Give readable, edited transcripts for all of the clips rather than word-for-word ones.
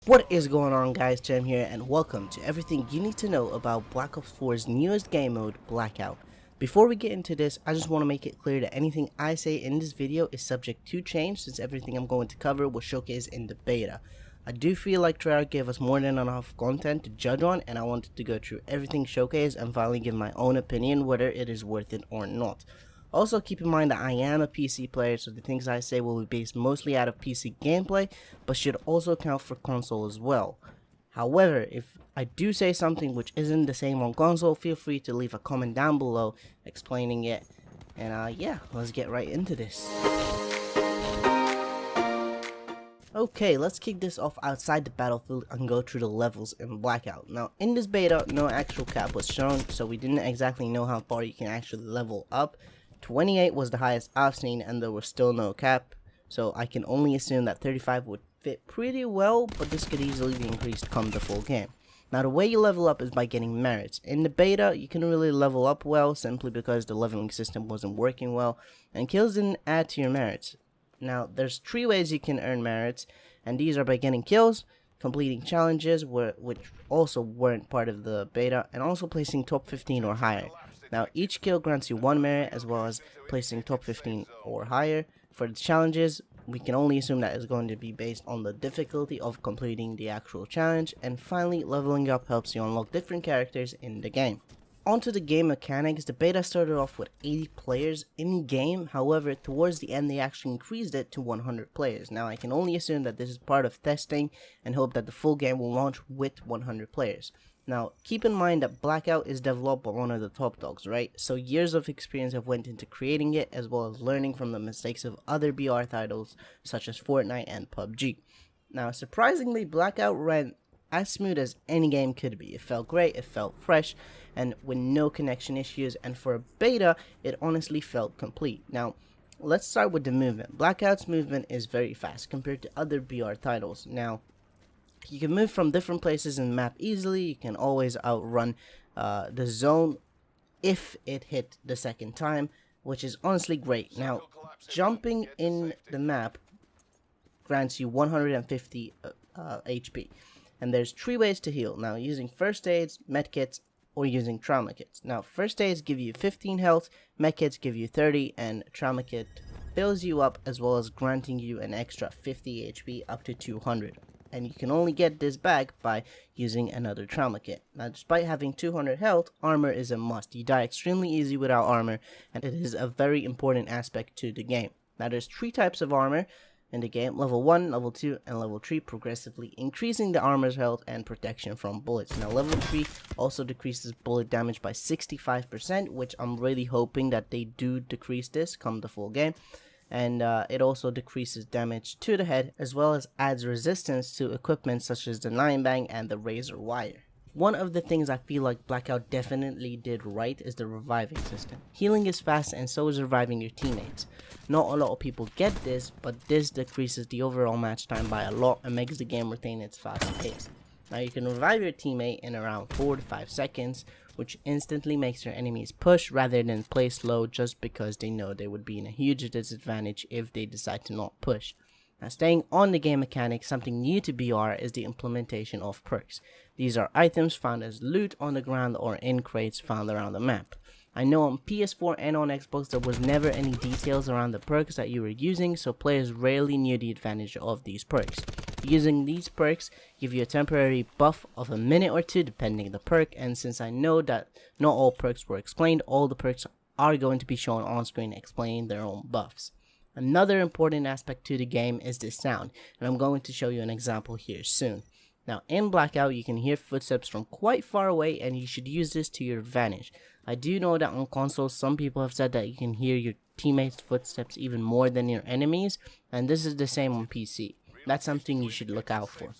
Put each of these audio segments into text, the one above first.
What is going on, guys? Jam here, and welcome to everything you need to know about Black Ops 4's newest game mode, Blackout. Before we get into this, I just want to make it clear that anything I say in this video is subject to change, since everything I'm going to cover was showcased in the beta. I do feel like Treyarch gave us more than enough content to judge on, and I wanted to go through everything showcased and finally give my own opinion whether it is worth it or not. Also, keep in mind that I am a PC player, so the things I say will be based mostly out of PC gameplay, but should also count for console as well. However, if I do say something which isn't the same on console, feel free to leave a comment down below explaining it. And yeah, let's get right into this. Okay, let's kick this off outside the battlefield and go through the levels in Blackout. Now, in this beta, no actual cap was shown, so we didn't exactly know how far you can actually level up. 28 was the highest I've seen, and there was still no cap, so I can only assume that 35 would fit pretty well, but this could easily be increased come the full game. Now, the way you level up is by getting merits. In the beta, you can really level up well simply because the leveling system wasn't working well, and kills didn't add to your merits. Now, there's 3 ways you can earn merits, and these are by getting kills, completing challenges which also weren't part of the beta, and also placing top 15 or higher. Now, each kill grants you 1 merit, as well as placing top 15 or higher. For the challenges, we can only assume that it's going to be based on the difficulty of completing the actual challenge. And finally, leveling up helps you unlock different characters in the game. Onto the game mechanics, the beta started off with 80 players in game. However, towards the end they actually increased it to 100 players. Now, I can only assume that this is part of testing and hope that the full game will launch with 100 players. Now, keep in mind that Blackout is developed by one of the top dogs, right? So years of experience have went into creating it, as well as learning from the mistakes of other BR titles such as Fortnite and PUBG. Now, surprisingly, Blackout ran as smooth as any game could be. It felt great, it felt fresh, and with no connection issues, and for a beta, it honestly felt complete. Now, let's start with the movement. Blackout's movement is very fast compared to other BR titles. Now, you can move from different places in the map easily. You can always outrun the zone if it hit the second time, which is honestly great. Now, jumping in the map grants you 150 HP. And there's 3 ways to heal. Now, using first aids, medkits, or using trauma kits. Now, first aids give you 15 health, medkits give you 30, and trauma kit fills you up, as well as granting you an extra 50 HP up to 200. And you can only get this back by using another trauma kit. Now, despite having 200 health, armor is a must. You die extremely easy without armor, and it is a very important aspect to the game. Now, there's 3 types of armor in the game: level 1, level 2, and level 3, progressively increasing the armor's health and protection from bullets. Now, level 3 also decreases bullet damage by 65%, which I'm really hoping that they do decrease this come the full game. And it also decreases damage to the head, as well as adds resistance to equipment such as the 9-bang and the razor wire. One of the things I feel like Blackout definitely did right is the reviving system. Healing is fast, and so is reviving your teammates. Not a lot of people get this, but this decreases the overall match time by a lot and makes the game retain its fast pace. Now, you can revive your teammate in around 4 to 5 seconds, which instantly makes your enemies push rather than play slow, just because they know they would be in a huge disadvantage if they decide to not push. Now, staying on the game mechanics, something new to BR is the implementation of perks. These are items found as loot on the ground or in crates found around the map. I know on PS4 and on Xbox there was never any details around the perks that you were using, so players rarely knew the advantage of these perks. Using these perks give you a temporary buff of a minute or 2 depending on the perk, and since I know that not all perks were explained, all the perks are going to be shown on screen explaining their own buffs. Another important aspect to the game is the sound, and I'm going to show you an example here soon. Now, in Blackout, you can hear footsteps from quite far away, and you should use this to your advantage. I do know that on consoles, some people have said that you can hear your teammates' footsteps even more than your enemies, and this is the same on PC. That's something you should look out for.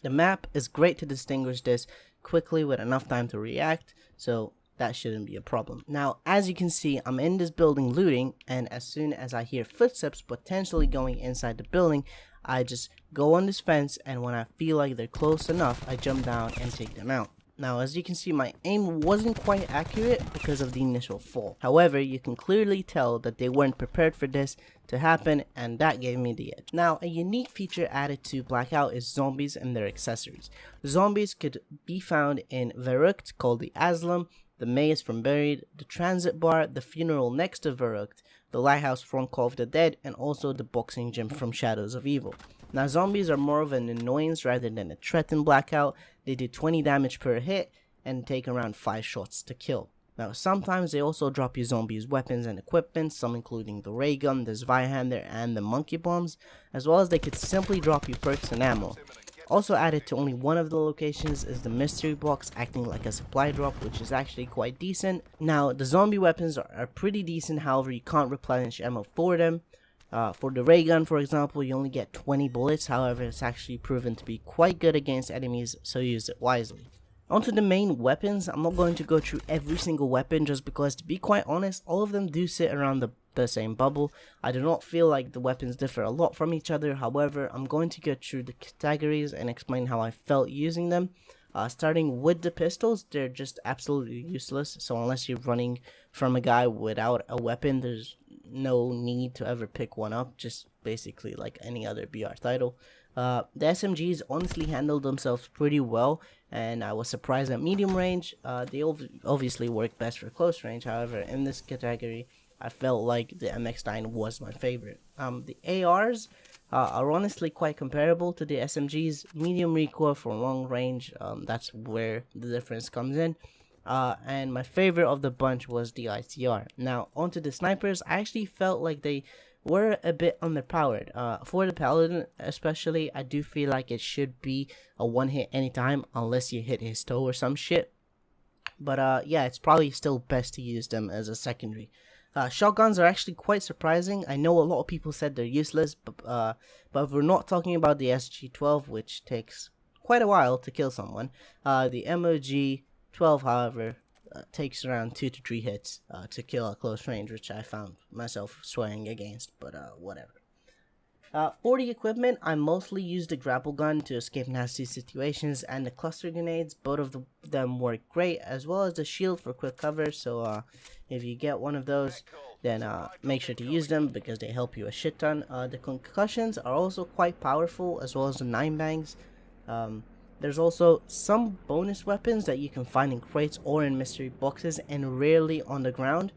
The map is great to distinguish this quickly with enough time to react, so that shouldn't be a problem. Now, as you can see, I'm in this building looting, and as soon as I hear footsteps potentially going inside the building, I just go on this fence, and when I feel like they're close enough, I jump down and take them out. Now, as you can see, my aim wasn't quite accurate because of the initial fall. However, you can clearly tell that they weren't prepared for this to happen, and that gave me the edge. Now, a unique feature added to Blackout is zombies and their accessories. Zombies could be found in Verrucht, called the Asylum, the Maze from Buried, the Transit Bar, the Funeral next to Verrucht, the Lighthouse from Call of the Dead, and also the Boxing Gym from Shadows of Evil. Now, zombies are more of an annoyance rather than a threat in Blackout. They do 20 damage per hit and take around 5 shots to kill. Now, sometimes they also drop you zombies weapons and equipment, some including the ray gun, the Zweihander, and the monkey bombs, as well as they could simply drop you perks and ammo. Also added to only one of the locations is the mystery box, acting like a supply drop, which is actually quite decent. Now, the zombie weapons are pretty decent, however you can't replenish ammo for them. For the ray gun, for example, you only get 20 bullets, however it's actually proven to be quite good against enemies, so use it wisely. Onto the main weapons. I'm not going to go through every single weapon just because, to be quite honest, all of them do sit around the same bubble. I do not feel like the weapons differ a lot from each other. However, I'm going to go through the categories and explain how I felt using them. Starting with the pistols, they're just absolutely useless, so unless you're running from a guy without a weapon, there's no need to ever pick one up, just basically like any other BR title. The SMGs honestly handled themselves pretty well, and I was surprised at medium range. They obviously work best for close range, however in this category I felt like the MX9 was my favorite. The ARs are honestly quite comparable to the SMGs. Medium recoil for long range, that's where the difference comes in. And my favorite of the bunch was the ICR. Now, onto the snipers, I actually felt like they were a bit underpowered. For the Paladin especially, I do feel like it should be a one hit anytime unless you hit his toe or some shit. But yeah, it's probably still best to use them as a secondary. Shotguns are actually quite surprising. I know a lot of people said they're useless, but if we're not talking about the SG-12, which takes quite a while to kill someone, the MOG-12, however, takes around 2 to 3 hits to kill at close range, which I found myself swearing against, but whatever. For the equipment, I mostly used the grapple gun to escape nasty situations, and the cluster grenades. Both of them work great, as well as the shield for quick cover, so if you get one of those, then make sure to use them because they help you a shit ton. The concussions are also quite powerful, as well as the 9 bangs. There's also some bonus weapons that you can find in crates or in mystery boxes, and rarely on the ground.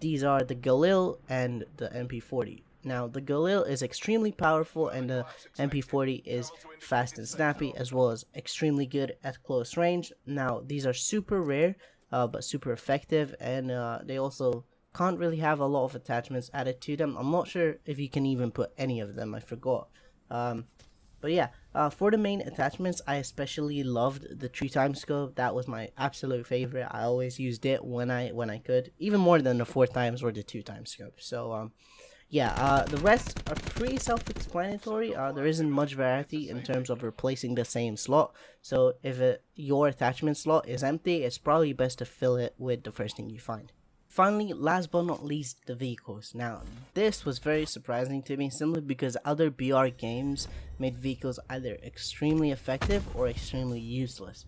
These are the Galil and the MP40. Now, the Galil is extremely powerful, and the MP40 is fast and snappy, as well as extremely good at close range. Now, these are super rare, but super effective, and they also can't really have a lot of attachments added to them. I'm not sure if you can even put any of them, I forgot. But yeah, for the main attachments, I especially loved the 3x scope. That was my absolute favorite. I always used it when I could, even more than the 4x or the 2x scope. So yeah, the rest are pretty self-explanatory. There isn't much variety in terms of replacing the same slot. So if your attachment slot is empty, it's probably best to fill it with the first thing you find. Finally, last but not least, the vehicles. Now, this was very surprising to me simply because other BR games made vehicles either extremely effective or extremely useless.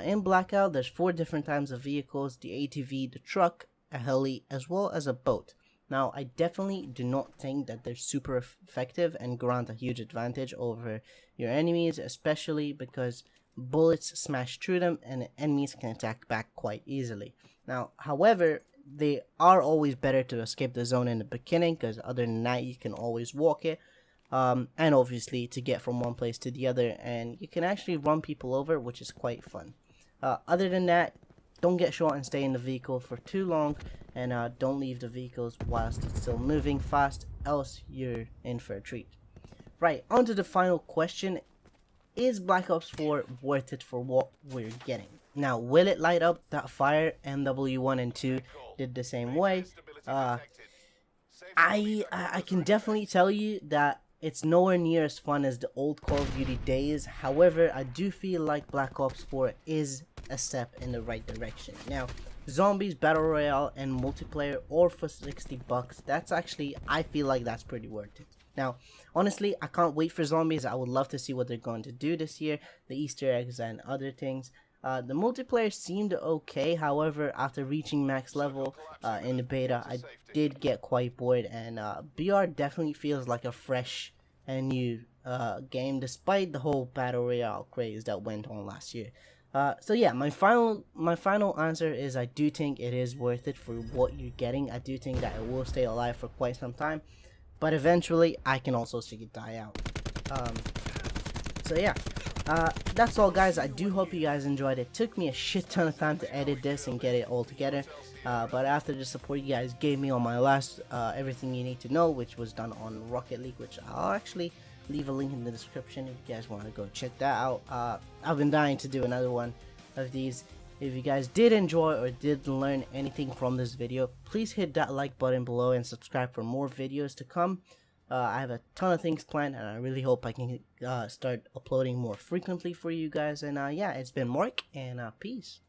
In Blackout, there's 4 different types of vehicles: the ATV, the truck, a heli, as well as a boat. Now, I definitely do not think that they're super effective and grant a huge advantage over your enemies, especially because bullets smash through them and enemies can attack back quite easily. Now, however, they are always better to escape the zone in the beginning, because other than that, you can always walk it. And obviously to get from one place to the other, and you can actually run people over, which is quite fun. Other than that, don't get shot and stay in the vehicle for too long, and don't leave the vehicles whilst it's still moving fast, else you're in for a treat. Right, on to the final question. Is Black Ops 4 worth it for what we're getting? Now, will it light up that fire? MW1 and 2 did the same way. I can definitely tell you that it's nowhere near as fun as the old Call of Duty days. However, I do feel like Black Ops 4 is a step in the right direction. Now, zombies, battle royale, and multiplayer, or for $60, that's actually, I feel like that's pretty worth it. Now, honestly, I can't wait for zombies. I would love to see what they're going to do this year, the Easter eggs and other things. The multiplayer seemed okay, however, after reaching max level in the beta, I did get quite bored, and BR definitely feels like a fresh and new game, despite the whole battle royale craze that went on last year. So yeah, my final answer is I do think it is worth it for what you're getting. I do think that it will stay alive for quite some time, but eventually I can also see it die out. So yeah, that's all guys. I do hope you guys enjoyed it. Took me a shit ton of time to edit this and get it all together, but after the support you guys gave me on my last everything you need to know, which was done on Rocket League, which I'll actually leave a link in the description if you guys want to go check that out. I've been dying to do another one of these. If you guys did enjoy or did learn anything from this video, please hit that like button below and subscribe for more videos to come. I have a ton of things planned, and I really hope I can start uploading more frequently for you guys. And yeah, it's been Mark, and peace.